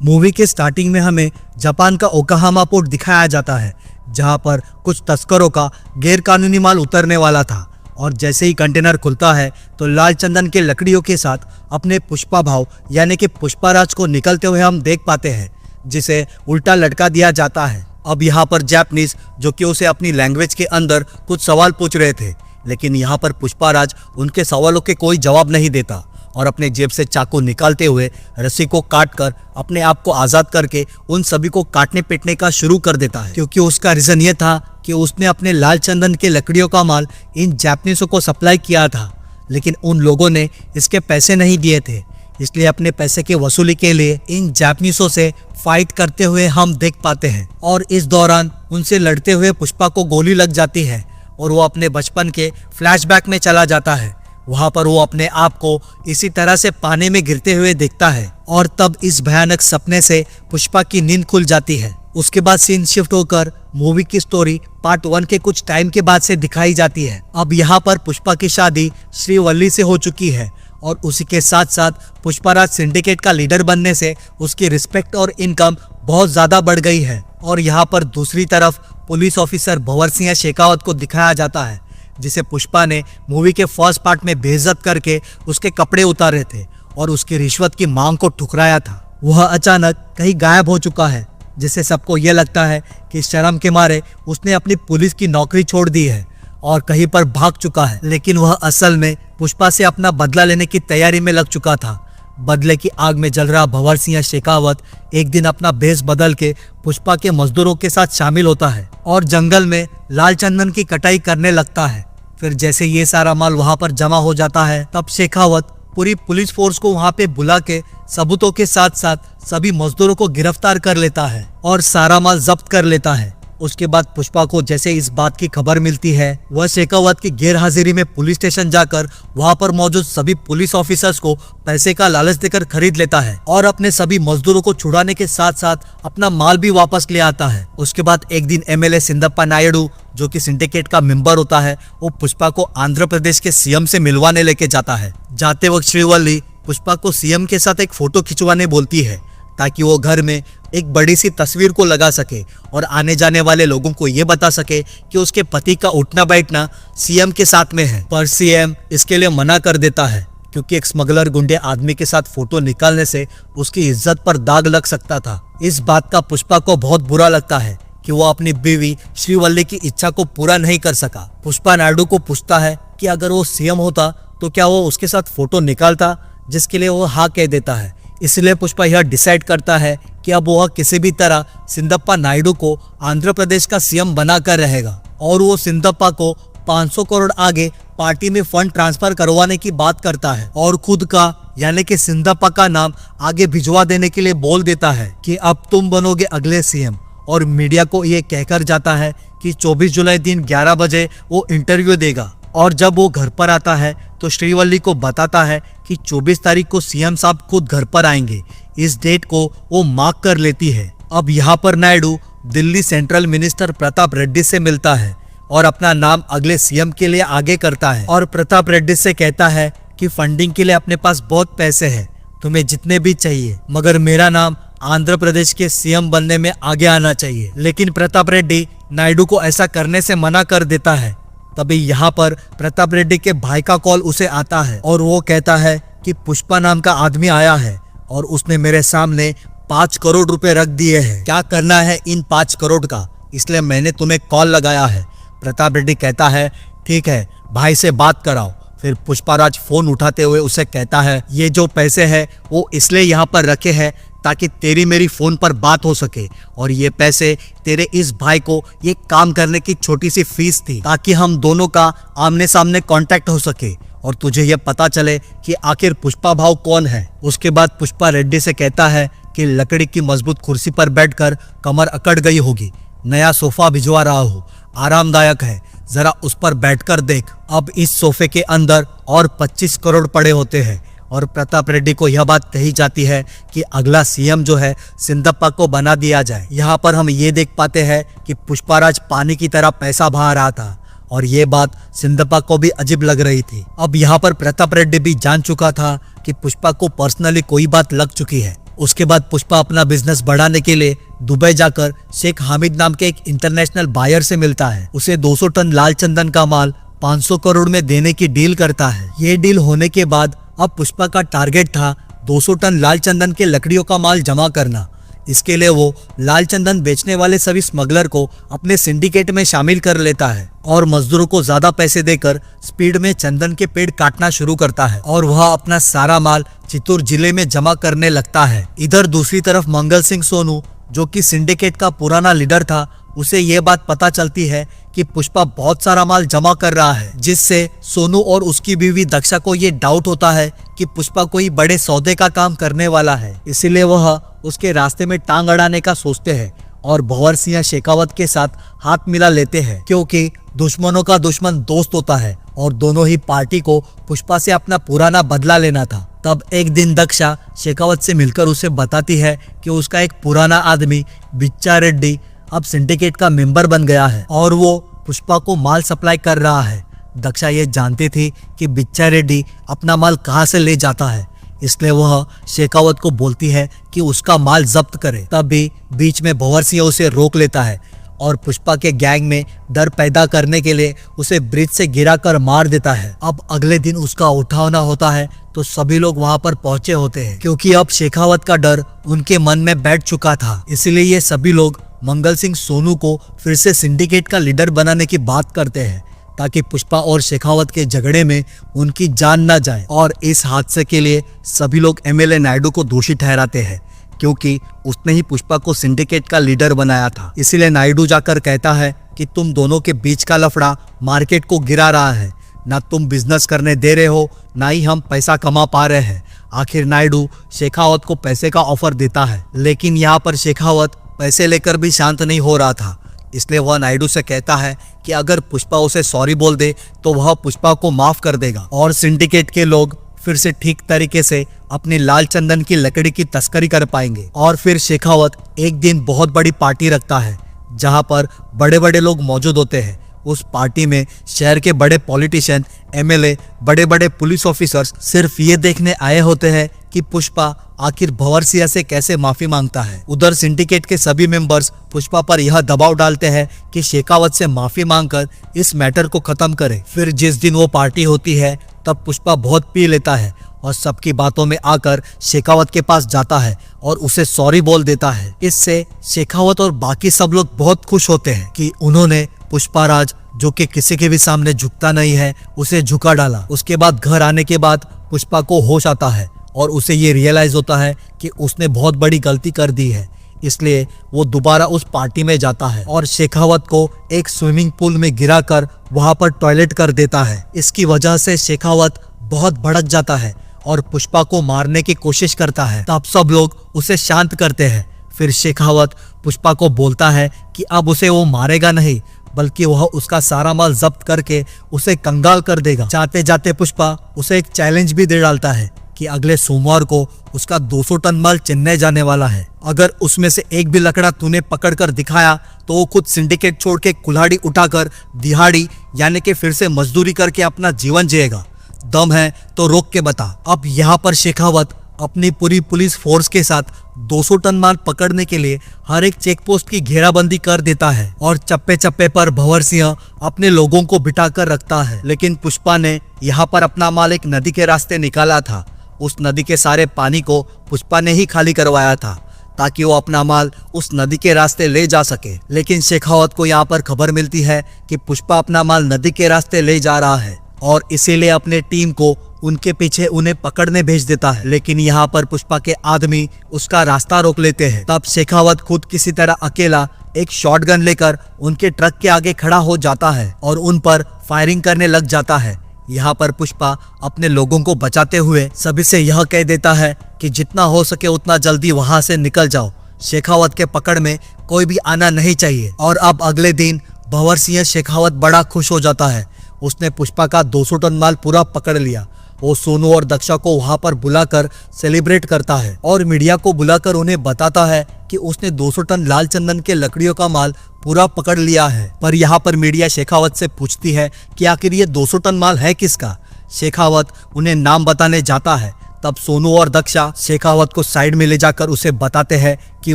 Movie के starting में हमें जापान का ओकाहामा पोर्ट दिखाया जाता है, जहां पर कुछ तस्करों का गैरकानूनी माल उतरने वाला था। और जैसे ही कंटेनर खुलता है तो लाल चंदन के लकड़ियों के साथ अपने पुष्पा भाव यानी कि पुष्पाराज को निकलते हुए हम देख पाते हैं, जिसे उल्टा लटका दिया जाता है। अब यहाँ पर जापानीज जो कि उसे अपनी लैंग्वेज के अंदर कुछ सवाल पूछ रहे थे, लेकिन यहाँ पर पुष्पाराज उनके सवालों के कोई जवाब नहीं देता और अपने जेब से चाकू निकालते हुए रस्सी को काट कर अपने आप को आज़ाद करके उन सभी को काटने पीटने का शुरू कर देता है, क्योंकि उसका रीज़न ये था कि उसने अपने लाल चंदन के लकड़ियों का माल इन जापानीज़ों को सप्लाई किया था, लेकिन उन लोगों ने इसके पैसे नहीं दिए थे। इसलिए अपने पैसे की वसूली के लिए इन जापानीज़ों से फाइट करते हुए हम देख पाते हैं। और इस दौरान उनसे लड़ते हुए पुष्पा को गोली लग जाती है और वो अपने बचपन के फ्लैशबैक में चला जाता है। वहां पर वो अपने आप को इसी तरह से पानी में गिरते हुए देखता है और तब इस भयानक सपने से पुष्पा की नींद खुल जाती है। उसके बाद सीन शिफ्ट होकर मूवी की स्टोरी पार्ट 1 के कुछ टाइम के बाद से दिखाई जाती है। अब यहाँ पर पुष्पा की शादी श्रीवल्ली से हो चुकी है और उसी के साथ साथ पुष्पाराज सिंडिकेट का लीडर बनने से उसकी रिस्पेक्ट और इनकम बहुत ज्यादा बढ़ गई है। और यहाँ पर दूसरी तरफ पुलिस ऑफिसर भंवर सिंह शेखावत को दिखाया जाता है, जिसे पुष्पा ने मूवी के फर्स्ट पार्ट में बेइज्जत करके उसके कपड़े उतारे थे और उसकी रिश्वत की मांग को ठुकराया था। वह अचानक कहीं गायब हो चुका है, जिससे सबको यह लगता है कि शर्म के मारे उसने अपनी पुलिस की नौकरी छोड़ दी है और कहीं पर भाग चुका है। लेकिन वह असल में पुष्पा से अपना बदला लेने की तैयारी में लग चुका था। बदले की आग में जल रहा भंवर सिंह शेखावत एक दिन अपना भेष बदल के पुष्पा के मजदूरों के साथ शामिल होता है और जंगल में लाल चंदन की कटाई करने लगता है। फिर जैसे ये सारा माल वहां पर जमा हो जाता है, तब शेखावत पूरी पुलिस फोर्स को वहां पे बुला के सबूतों के साथ साथ सभी मजदूरों को गिरफ्तार कर लेता है और सारा माल जब्त कर लेता है। उसके बाद पुष्पा को जैसे इस बात की खबर मिलती है, वह शेखावत की गैरहाजिरी में पुलिस स्टेशन जाकर वहां पर मौजूद सभी पुलिस ऑफिसर्स को पैसे का लालच देकर खरीद लेता है और अपने सभी मजदूरों को छुड़ाने के साथ साथ अपना माल भी वापस ले आता है। उसके बाद एक दिन एमएलए सिंदप्पा नायडू, जो कि सिंडिकेट का मेंबर होता है, वो पुष्पा को आंध्र प्रदेश के सीएम से मिलवाने लेके जाता है। जाते वक्त श्रीवल्ली पुष्पा को सीएम के साथ एक फोटो खिंचवाने बोलती है, ताकि वो घर में एक बड़ी सी तस्वीर को लगा सके और आने जाने वाले लोगों को ये बता सके कि उसके पति का उठना बैठना सीएम के साथ में है। पर सीएम इसके लिए मना कर देता है, क्योंकि एक स्मगलर गुंडे आदमी के साथ फोटो निकालने से उसकी इज्जत पर दाग लग सकता था। इस बात का पुष्पा को बहुत बुरा लगता है कि वो अपनी बीवी श्रीवल्ली की इच्छा को पूरा नहीं कर सका। पुष्पा नायडू को पूछता है कि अगर वो सीएम होता तो क्या वो उसके साथ फोटो निकालता, जिसके लिए वो हाँ कह देता है। इसलिए पुष्पा यह डिसाइड करता है कि अब वह किसी भी तरह सिंदप्पा नायडू को आंध्र प्रदेश का सीएम बनाकर रहेगा और वो सिंदप्पा को 500 करोड़ आगे पार्टी में फंड ट्रांसफर करवाने की बात करता है और खुद का यानी कि सिंदप्पा का नाम आगे भिजवा देने के लिए बोल देता है कि अब तुम बनोगे अगले सीएम। और मीडिया को ये कहकर जाता है कि 24 जुलाई दिन 11 बजे वो इंटरव्यू देगा। और जब वो घर पर आता है तो श्रीवल्ली को बताता है कि 24 तारीख को सीएम साहब खुद घर पर आएंगे। इस डेट को वो मार्क कर लेती है। अब यहाँ पर नायडू दिल्ली सेंट्रल मिनिस्टर प्रताप रेड्डी से मिलता है और अपना नाम अगले सीएम के लिए आगे करता है और प्रताप रेड्डी से कहता है कि फंडिंग के लिए अपने पास बहुत पैसे हैं, तुम्हें जितने भी चाहिए, मगर मेरा नाम आंध्र प्रदेश के सीएम बनने में आगे आना चाहिए। लेकिन प्रताप रेड्डी नायडू को ऐसा करने से मना कर देता है। तभी यहाँ पर प्रताप रेड्डी के भाई का कॉल उसे आता है और वो कहता है कि पुष्पा नाम का आदमी आया है और उसने मेरे सामने 5 करोड़ रुपए रख दिए हैं। क्या करना है इन 5 करोड़ का, इसलिए मैंने तुम्हें कॉल लगाया है। प्रताप रेड्डी कहता है ठीक है, भाई से बात कराओ। फिर पुष्पाराज फोन उठाते हुए उसे कहता है ये जो पैसे है वो इसलिए यहाँ पर रखे हैं ताकि तेरी मेरी फोन पर बात हो सके, और ये पैसे तेरे इस भाई को ये काम करने की छोटी सी फीस थी, ताकि हम दोनों का आमने सामने कांटेक्ट हो सके और तुझे ये पता चले कि आखिर पुष्पा भाव कौन है। उसके बाद पुष्पा रेड्डी से कहता है कि लकड़ी की मजबूत कुर्सी पर बैठकर कमर अकड़ गई होगी, नया सोफा भिजवा रहा हूँ, आरामदायक है, जरा उस पर बैठकर देख। अब इस सोफे के अंदर और 25 करोड़ पड़े होते हैं और प्रताप रेड्डी को यह बात कही जाती है कि अगला सीएम जो है सिंदप्पा को बना दिया जाए। यहाँ पर हम ये देख पाते हैं कि पुष्पाराज पानी की तरह पैसा बहा रहा था और ये बात सिंदप्पा को भी अजीब लग रही थी। अब यहाँ पर प्रताप रेड्डी भी जान चुका था कि पुष्पा को पर्सनली कोई बात लग चुकी है उसके बाद पुष्पा अपना बिजनेस बढ़ाने के लिए दुबई जाकर शेख हामिद नाम के एक इंटरनेशनल बायर से मिलता है। उसे 200 टन लाल चंदन का माल 500 करोड़ में देने की डील करता है। ये डील होने के बाद अब पुष्पा का टारगेट था 200 टन लाल चंदन के लकड़ियों का माल जमा करना। इसके लिए वो लाल चंदन बेचने वाले सभी स्मगलर को अपने सिंडिकेट में शामिल कर लेता है और मजदूरों को ज्यादा पैसे देकर स्पीड में चंदन के पेड़ काटना शुरू करता है और वह अपना सारा माल चित्तूर जिले में जमा करने लगता है। इधर दूसरी तरफ मंगल सिंह सोनू, जो कि सिंडिकेट का पुराना लीडर था, उसे ये बात पता चलती है कि पुष्पा बहुत सारा माल जमा कर रहा है, जिससे सोनू और उसकी बीवी दक्षा को ये डाउट होता है कि पुष्पा कोई बड़े सौदे का काम करने वाला है। इसीलिए वह उसके रास्ते में टांग अड़ाने का सोचते हैं और भंवर सिंह शेखावत के साथ हाथ मिला लेते हैं, क्योंकि दुश्मनों का दुश्मन दोस्त होता है और दोनों ही पार्टी को पुष्पा से अपना पुराना बदला लेना था। तब एक दिन दक्षा शेखावत से मिलकर उसे बताती है कि उसका एक पुराना आदमी बिच्चा रेड्डी अब सिंडिकेट का मेंबर बन गया है और वो पुष्पा को माल सप्लाई कर रहा है। दक्षा ये जानती थी कि बिच्चा रेड्डी अपना माल कहाँ से ले जाता है, इसलिए वह शेखावत को बोलती है कि उसका माल जब्त करे। तभी बीच में भंवर सिंह उसे रोक लेता है और पुष्पा के गैंग में डर पैदा करने के लिए उसे ब्रिज से गिराकर मार देता है। अब अगले दिन उसका उठावना होता है तो सभी लोग वहां पर पहुंचे होते हैं, क्योंकि अब शेखावत का डर उनके मन में बैठ चुका था। इसलिए ये सभी लोग मंगल सिंह सोनू को फिर से सिंडिकेट का लीडर बनाने की बात करते हैं, ताकि पुष्पा और शेखावत के झगड़े में उनकी जान न जाए। और इस हादसे के लिए सभी लोग एमएलए नायडू को दोषी ठहराते हैं, क्योंकि उसने ही पुष्पा को सिंडिकेट का लीडर बनाया था। इसीलिए नायडू जाकर कहता है कि तुम दोनों के बीच का लफड़ा मार्केट को गिरा रहा है, ना तुम बिजनेस करने दे रहे हो, ना ही हम पैसा कमा पा रहे हैं। आखिर नायडू शेखावत को पैसे का ऑफर देता है, लेकिन यहाँ पर शेखावत पैसे लेकर भी शांत नहीं हो रहा था। इसलिए वह नायडू से कहता है कि अगर पुष्पा उसे सॉरी बोल दे तो वह पुष्पा को माफ कर देगा और सिंडिकेट के लोग फिर से ठीक तरीके से अपनी लाल चंदन की लकड़ी की तस्करी कर पाएंगे। और फिर शेखावत एक दिन बहुत बड़ी पार्टी रखता है, जहां पर बड़े बड़े लोग मौजूद होते हैं। उस पार्टी में शहर के बड़े पॉलिटिशियन, एमएलए, बड़े बड़े पुलिस ऑफिसर्स सिर्फ ये देखने आए होते हैं कि पुष्पा आखिर भंवर सिंह से कैसे माफी मांगता है। उधर सिंडिकेट के सभी मेंबर्स पुष्पा पर यह दबाव डालते हैं कि शेखावत से माफी मांगकर इस मैटर को खत्म करे। फिर जिस दिन वो पार्टी होती है तब पुष्पा बहुत पी लेता है और सबकी बातों में आकर शेखावत के पास जाता है और उसे सॉरी बोल देता है। इससे शेखावत और बाकी सब लोग बहुत खुश होते हैं कि उन्होंने पुष्पाराज, जो कि किसी के भी सामने झुकता नहीं है, उसे झुका डाला। उसके बाद घर आने के बाद पुष्पा को होश आता है और उसे ये रियलाइज होता है कि उसने बहुत बड़ी गलती कर दी है। इसलिए वो दोबारा उस पार्टी में जाता है और शेखावत को एक स्विमिंग पूल में गिराकर वहां पर टॉयलेट कर देता है। इसकी वजह से शेखावत बहुत भड़क जाता है और पुष्पा को मारने की कोशिश करता है। तब सब लोग उसे शांत करते हैं। फिर शेखावत पुष्पा को बोलता है कि अब उसे वो मारेगा नहीं, बल्कि वह उसका सारा माल जब्त करके उसे कंगाल कर देगा। जाते जाते पुष्पा उसे एक चैलेंज भी दे डालता है कि अगले सोमवार को उसका 200 टन माल चेन्नई जाने वाला है। अगर उसमें से एक भी लकड़ा तूने पकड़ कर दिखाया तो वो खुद सिंडिकेट छोड़ के कुल्हाड़ी उठाकर दिहाड़ी यानी कि फिर से मजदूरी करके अपना जीवन जिएगा। दम है तो रोक के बता। अब यहाँ पर शेखावत अपनी पूरी पुलिस फोर्स के साथ 200 टन माल पकड़ने के लिए हर एक चेक पोस्ट की घेराबंदी कर देता है और चप्पे चप्पे पर भंवर सिंह अपने लोगों को बिठा कर रखता है। लेकिन पुष्पा ने यहाँ पर अपना माल एक नदी के रास्ते निकाला था। उस नदी के सारे पानी को पुष्पा ने ही खाली करवाया था, ताकि वो अपना माल उस नदी के रास्ते ले जा सके। लेकिन शेखावत को यहाँ पर खबर मिलती है कि पुष्पा अपना माल नदी के रास्ते ले जा रहा है और इसीलिए अपने टीम को उनके पीछे उन्हें पकड़ने भेज देता है। लेकिन यहाँ पर पुष्पा के आदमी उसका रास्ता रोक लेते हैं। तब शेखावत खुद किसी तरह अकेला एक शॉटगन लेकर उनके ट्रक के आगे खड़ा हो जाता है और उन पर फायरिंग करने लग जाता है। यहाँ पर पुष्पा अपने लोगों को बचाते हुए सभी से यह कह देता है कि जितना हो सके उतना जल्दी वहां से निकल जाओ, शेखावत के पकड़ में कोई भी आना नहीं चाहिए। और अब अगले दिन भंवर सिंह शेखावत बड़ा खुश हो जाता है। उसने पुष्पा का 200 टन माल पूरा पकड़ लिया। वो सोनू और दक्षा को वहां पर बुलाकर सेलिब्रेट करता है और मीडिया को बुलाकर उन्हें बताता है कि उसने 200 टन लाल चंदन के लकड़ियों का माल पूरा पकड़ लिया है। पर यहाँ पर मीडिया शेखावत से पूछती है कि आखिर ये 200 टन माल है किसका। शेखावत उन्हें नाम बताने जाता है, तब सोनू और दक्षा शेखावत को साइड में ले जाकर उसे बताते हैं कि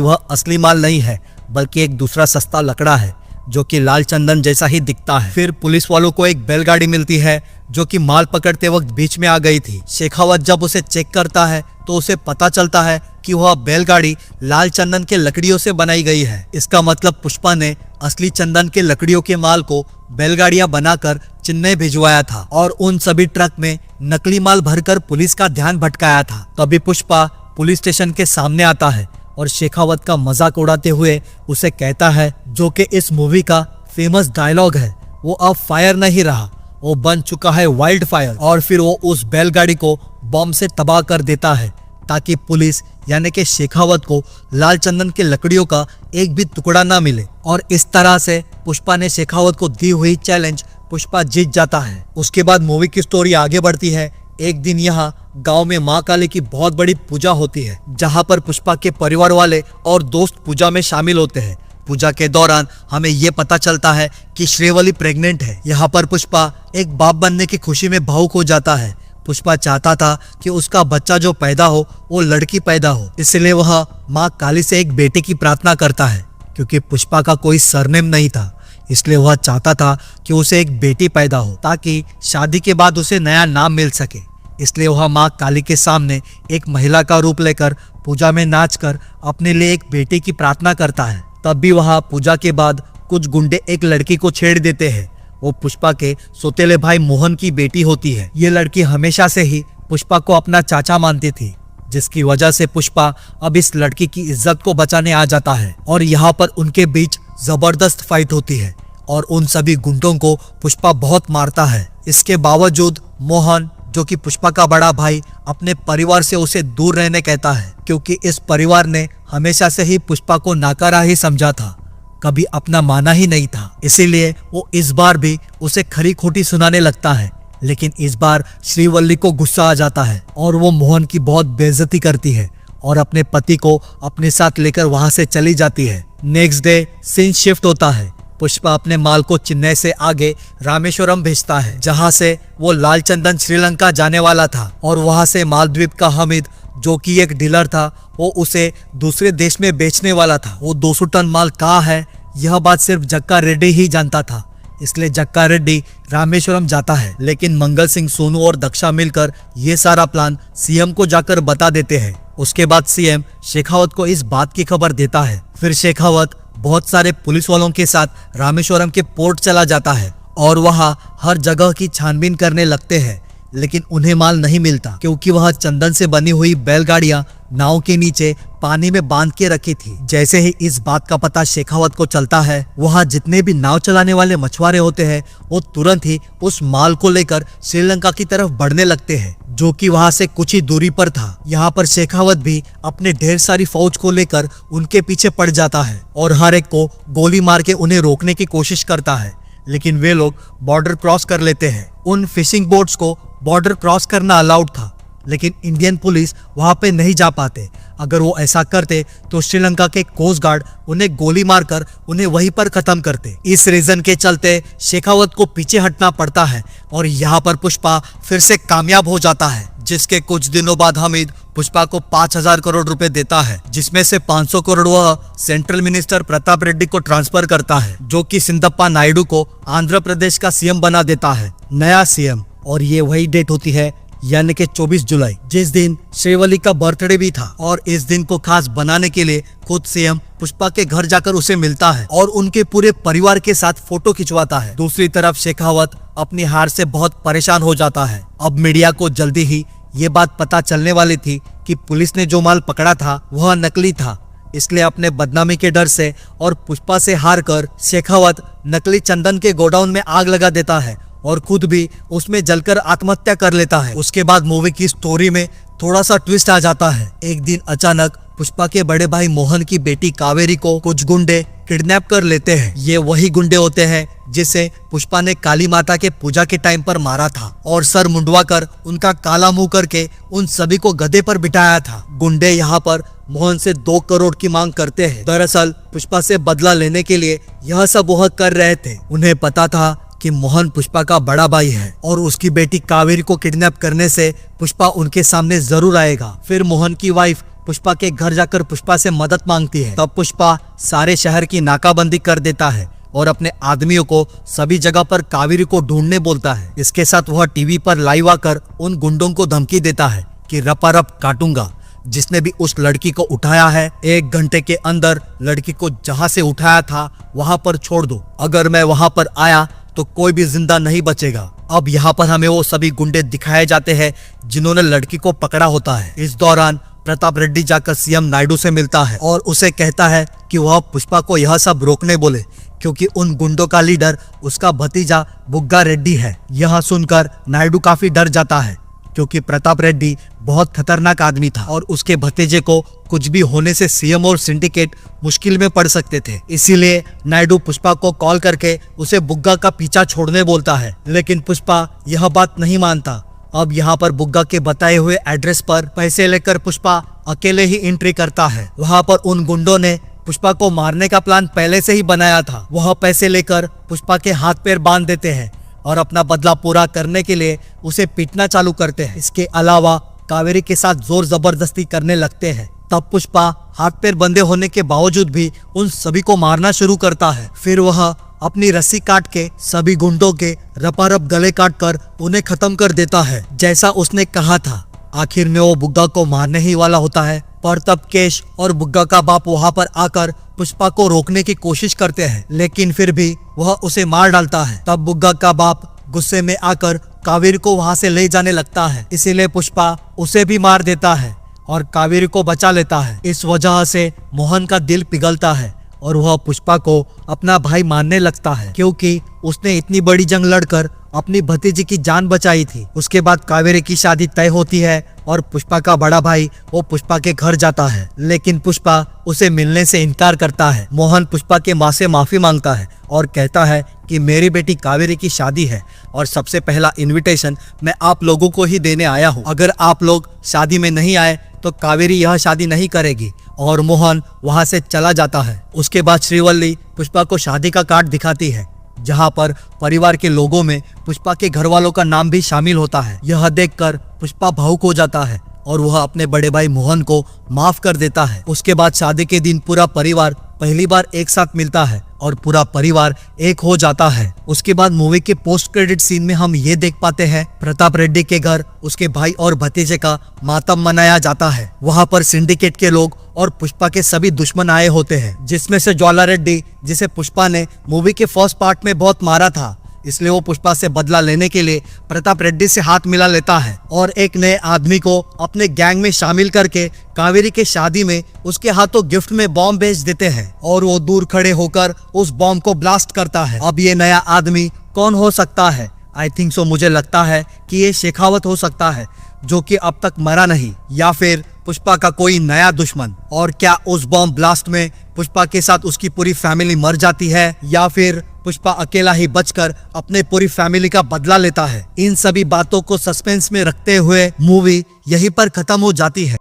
वह असली माल नहीं है बल्कि एक दूसरा सस्ता लकड़ा है जो कि लाल चंदन जैसा ही दिखता है। फिर पुलिस वालों को एक बैलगाड़ी मिलती है जो कि माल पकड़ते वक्त बीच में आ गई थी। शेखावत जब उसे चेक करता है तो उसे पता चलता है कि वह बैलगाड़ी लाल चंदन के लकड़ियों से बनाई गई है। इसका मतलब पुष्पा ने असली चंदन के लकड़ियों के माल को बैलगाड़ियां बनाकर चेन्नई भिजवाया था और उन सभी ट्रक में नकली माल भरकर पुलिस का ध्यान भटकाया था। तभी पुष्पा पुलिस स्टेशन के सामने आता है और शेखावत का मजाक उड़ाते हुए उसे कहता है, जो कि इस मूवी का फेमस डायलॉग है, वो अब फायर नहीं रहा, वो बन चुका है वाइल्ड फायर। और फिर वो उस बैलगाड़ी को बम से तबाह कर देता है ताकि पुलिस यानी कि शेखावत को लाल चंदन के लकड़ियों का एक भी टुकड़ा ना मिले। और इस तरह से पुष्पा ने शेखावत को दी हुई चैलेंज पुष्पा जीत जाता है। उसके बाद मूवी की स्टोरी आगे बढ़ती है। एक दिन यहाँ गांव में माँ काली की बहुत बड़ी पूजा होती है, जहाँ पर पुष्पा के परिवार वाले और दोस्त पूजा में शामिल होते हैं। पूजा के दौरान हमें ये पता चलता है कि श्रीवली प्रेग्नेंट है। यहाँ पर पुष्पा एक बाप बनने की खुशी में भावुक हो जाता है। पुष्पा चाहता था कि उसका बच्चा जो पैदा हो वो लड़की पैदा हो, इसलिए वह माँ काली से एक बेटे की प्रार्थना करता है। क्योंकि पुष्पा का कोई सरनेम नहीं था, इसलिए वह चाहता था कि उसे एक बेटी पैदा हो ताकि शादी के बाद उसे नया नाम मिल सके। इसलिए वह माँ काली के सामने एक महिला का रूप लेकर पूजा में नाचकर अपने लिए एक बेटी की प्रार्थना करता है। तब भी वह पूजा के बाद कुछ गुंडे एक लड़की को छेड़ देते हैं। वो पुष्पा के सौतेले भाई मोहन की बेटी होती है। ये लड़की हमेशा से ही पुष्पा को अपना चाचा मानती थी, जिसकी वजह से पुष्पा अब इस लड़की की इज्जत को बचाने आ जाता है और यहाँ पर उनके बीच जबरदस्त फाइट होती है और उन सभी गुंडों को पुष्पा बहुत मारता है। इसके बावजूद मोहन, जो कि पुष्पा का बड़ा भाई, अपने परिवार से उसे दूर रहने कहता है, क्योंकि इस परिवार ने हमेशा से ही पुष्पा को नाकारा ही समझा था, कभी अपना माना ही नहीं था। इसीलिए वो इस बार भी उसे खरी खोटी सुनाने लगता है। लेकिन इस बार श्रीवल्ली को गुस्सा आ जाता है और वो मोहन की बहुत बेइज्जती करती है और अपने पति को अपने साथ लेकर वहां से चली जाती है। नेक्स्ट डे सीन शिफ्ट होता है। पुष्पा अपने माल को चेन्नई से आगे रामेश्वरम भेजता है, जहां से वो लाल चंदन श्रीलंका जाने वाला था और वहां से मालद्वीप का हामिद, जो कि एक डीलर था, वो उसे दूसरे देश में बेचने वाला था। वो 200 टन माल कहाँ है यह बात सिर्फ जक्का रेड्डी ही जानता था, इसलिए जक्का रेड्डी रामेश्वरम जाता है। लेकिन मंगल सिंह, सोनू और दक्षा मिलकर ये सारा प्लान सीएम को जाकर बता देते हैं। उसके बाद सीएम शेखावत को इस बात की खबर देता है। फिर शेखावत बहुत सारे पुलिस वालों के साथ रामेश्वरम के पोर्ट चला जाता है और वहां हर जगह की छानबीन करने लगते हैं, लेकिन उन्हें माल नहीं मिलता, क्योंकि वह चंदन से बनी हुई बैलगाड़ियां नाव के नीचे पानी में बांध के रखी थी। जैसे ही इस बात का पता शेखावत को चलता है, वहां जितने भी नाव चलाने वाले मछुआरे होते हैं वो तुरंत ही उस माल को लेकर श्रीलंका की तरफ बढ़ने लगते हैं, जो कि वहां से कुछ ही दूरी पर था। यहाँ पर शेखावत भी अपने ढेर सारी फौज को लेकर उनके पीछे पड़ जाता है और हर एक को गोली मार के उन्हें रोकने की कोशिश करता है, लेकिन वे लोग बॉर्डर क्रॉस कर लेते हैं। उन फिशिंग बोट्स को बॉर्डर क्रॉस करना अलाउड था, लेकिन इंडियन पुलिस वहां पे नहीं जा पाते। अगर वो ऐसा करते तो श्रीलंका के कोस्ट गार्ड उन्हें गोली मारकर उन्हें वहीं पर खत्म करते। इस रीजन के चलते शेखावत को पीछे हटना पड़ता है और यहाँ पर पुष्पा फिर से कामयाब हो जाता है, जिसके कुछ दिनों बाद हामिद पुष्पा को 5000 करोड़ रुपए देता है, जिसमें से 500 करोड़ वह सेंट्रल मिनिस्टर प्रताप रेड्डी को ट्रांसफर करता है, जो कि सिंदप्पा नायडू को आंध्र प्रदेश का सीएम बना देता है, नया सीएम। और ये वही डेट होती है यानी कि 24 जुलाई, जिस दिन श्रीवली का बर्थडे भी था। और इस दिन को खास बनाने के लिए खुद सीएम पुष्पा के घर जाकर उसे मिलता है और उनके पूरे परिवार के साथ फोटो खिंचवाता है। दूसरी तरफ शेखावत अपनी हार से बहुत परेशान हो जाता है। अब मीडिया को जल्दी ही ये बात पता चलने वाली थी कि पुलिस ने जो माल पकड़ा था वह नकली था, इसलिए अपने बदनामी के डर से और पुष्पा से हार कर शेखावत नकली चंदन के गोडाउन में आग लगा देता है और खुद भी उसमें जलकर आत्महत्या कर लेता है। उसके बाद मूवी की स्टोरी में थोड़ा सा ट्विस्ट आ जाता है। एक दिन अचानक पुष्पा के बड़े भाई मोहन की बेटी कावेरी को कुछ गुंडे किडनैप कर लेते हैं। ये वही गुंडे होते हैं जिसे पुष्पा ने काली माता के पूजा के टाइम पर मारा था और सर मुंडवा कर उनका काला मुंह करके उन सभी को गधे पर बिठाया था। गुंडे यहाँ पर मोहन से 2 करोड़ की मांग करते हैं। दरअसल पुष्पा से बदला लेने के लिए यह सब वह कर रहे थे। उन्हें पता था कि मोहन पुष्पा का बड़ा भाई है और उसकी बेटी कावेरी को किडनैप करने से पुष्पा उनके सामने जरूर आएगा। फिर मोहन की वाइफ पुष्पा के घर जाकर पुष्पा से मदद मांगती है। तब पुष्पा सारे शहर की नाकाबंदी कर देता है और अपने आदमियों को सभी जगह पर कावेरी को ढूंढने बोलता है। इसके साथ वह टीवी पर लाइव आकर उन गुंडों को धमकी देता है कि रपारप काटूंगा, जिसने भी उस लड़की को उठाया है 1 घंटे के अंदर लड़की को जहां से उठाया था वहां पर छोड़ दो। अगर मैं वहां पर आया तो कोई भी जिंदा नहीं बचेगा। अब यहाँ पर हमें वो सभी गुंडे दिखाए जाते हैं जिन्होंने लड़की को पकड़ा होता है। इस दौरान प्रताप रेड्डी जाकर सीएम नायडू से मिलता है और उसे कहता है कि वह पुष्पा को यह सब रोकने बोले, क्योंकि उन गुंडों का लीडर उसका भतीजा बुग्गा रेड्डी है। यह सुनकर नायडू काफी डर जाता है, क्योंकि प्रताप रेड्डी बहुत खतरनाक आदमी था और उसके भतीजे को कुछ भी होने से सीएम और सिंडिकेट मुश्किल में पड़ सकते थे। इसीलिए नायडू पुष्पा को कॉल करके उसे बुग्गा का पीछा छोड़ने बोलता है, लेकिन पुष्पा यह बात नहीं मानता। अब यहाँ पर बुग्गा के बताए हुए एड्रेस पर पैसे लेकर पुष्पा अकेले ही एंट्री करता है। वहाँ पर उन गुंडों ने पुष्पा को मारने का प्लान पहले से ही बनाया था। वह पैसे लेकर पुष्पा के हाथ पैर बांध देते हैं और अपना बदला पूरा करने के लिए उसे पीटना चालू करते हैं। इसके अलावा कावेरी के साथ जोर जबरदस्ती करने लगते हैं। तब पुष्पा हाथ पैर बंधे होने के बावजूद भी उन सभी को मारना शुरू करता है। फिर वह अपनी रस्सी काट के सभी गुंडों के रपारप गले काट कर उन्हें खत्म कर देता है, जैसा उसने कहा था। आखिर में वो बुग्गा को मारने ही वाला होता है, पर तब केश और बुग्गा का बाप वहाँ पर आकर पुष्पा को रोकने की कोशिश करते हैं, लेकिन फिर भी वह उसे मार डालता है। तब बुग्गा का बाप गुस्से में आकर कावेरी को वहाँ से ले जाने लगता है, इसीलिए पुष्पा उसे भी मार देता है और कावेरी को बचा लेता है। इस वजह से मोहन का दिल पिघलता है और वह पुष्पा को अपना भाई मानने लगता है, क्योंकि उसने इतनी बड़ी जंग लड़कर अपनी भतीजी की जान बचाई थी। उसके बाद कावेरी की शादी तय होती है और पुष्पा का बड़ा भाई वो पुष्पा के घर जाता है, लेकिन पुष्पा उसे मिलने से इनकार करता है। मोहन पुष्पा के माँ से माफी मांगता है और कहता है कि मेरी बेटी कावेरी की शादी है और सबसे पहला इनविटेशन मैं आप लोगों को ही देने आया हूँ। अगर आप लोग शादी में नहीं आए तो कावेरी यह शादी नहीं करेगी, और मोहन वहाँ से चला जाता है। उसके बाद श्रीवल्ली पुष्पा को शादी का कार्ड दिखाती है, जहाँ पर परिवार के लोगों में पुष्पा के घर वालों का नाम भी शामिल होता है। यह देखकर पुष्पा भावुक हो जाता है और वह अपने बड़े भाई मोहन को माफ कर देता है। उसके बाद शादी के दिन पूरा परिवार पहली बार एक साथ मिलता है और पूरा परिवार एक हो जाता है। उसके बाद मूवी के पोस्ट क्रेडिट सीन में हम ये देख पाते हैं प्रताप रेड्डी के घर उसके भाई और भतीजे का मातम मनाया जाता है। वहाँ पर सिंडिकेट के लोग और पुष्पा के सभी दुश्मन आए होते हैं, जिसमें से ज्वाला रेड्डी, जिसे पुष्पा ने मूवी के फर्स्ट पार्ट में बहुत मारा था, इसलिए वो पुष्पा से बदला लेने के लिए प्रताप रेड्डी से हाथ मिला लेता है और एक नए आदमी को अपने गैंग में शामिल करके कावेरी के शादी में उसके हाथों गिफ्ट में बॉम्ब भेज देते हैं और वो दूर खड़े होकर उस बॉम्ब को ब्लास्ट करता है। अब ये नया आदमी कौन हो सकता है? आई थिंक सो, मुझे लगता है कि ये शेखावत हो सकता है, जो कि अब तक मरा नहीं, या फिर पुष्पा का कोई नया दुश्मन। और क्या उस बॉम्ब ब्लास्ट में पुष्पा के साथ उसकी पूरी फैमिली मर जाती है, या फिर पुष्पा अकेला ही बचकर अपने पूरी फैमिली का बदला लेता है? इन सभी बातों को सस्पेंस में रखते हुए मूवी यहीं पर खत्म हो जाती है।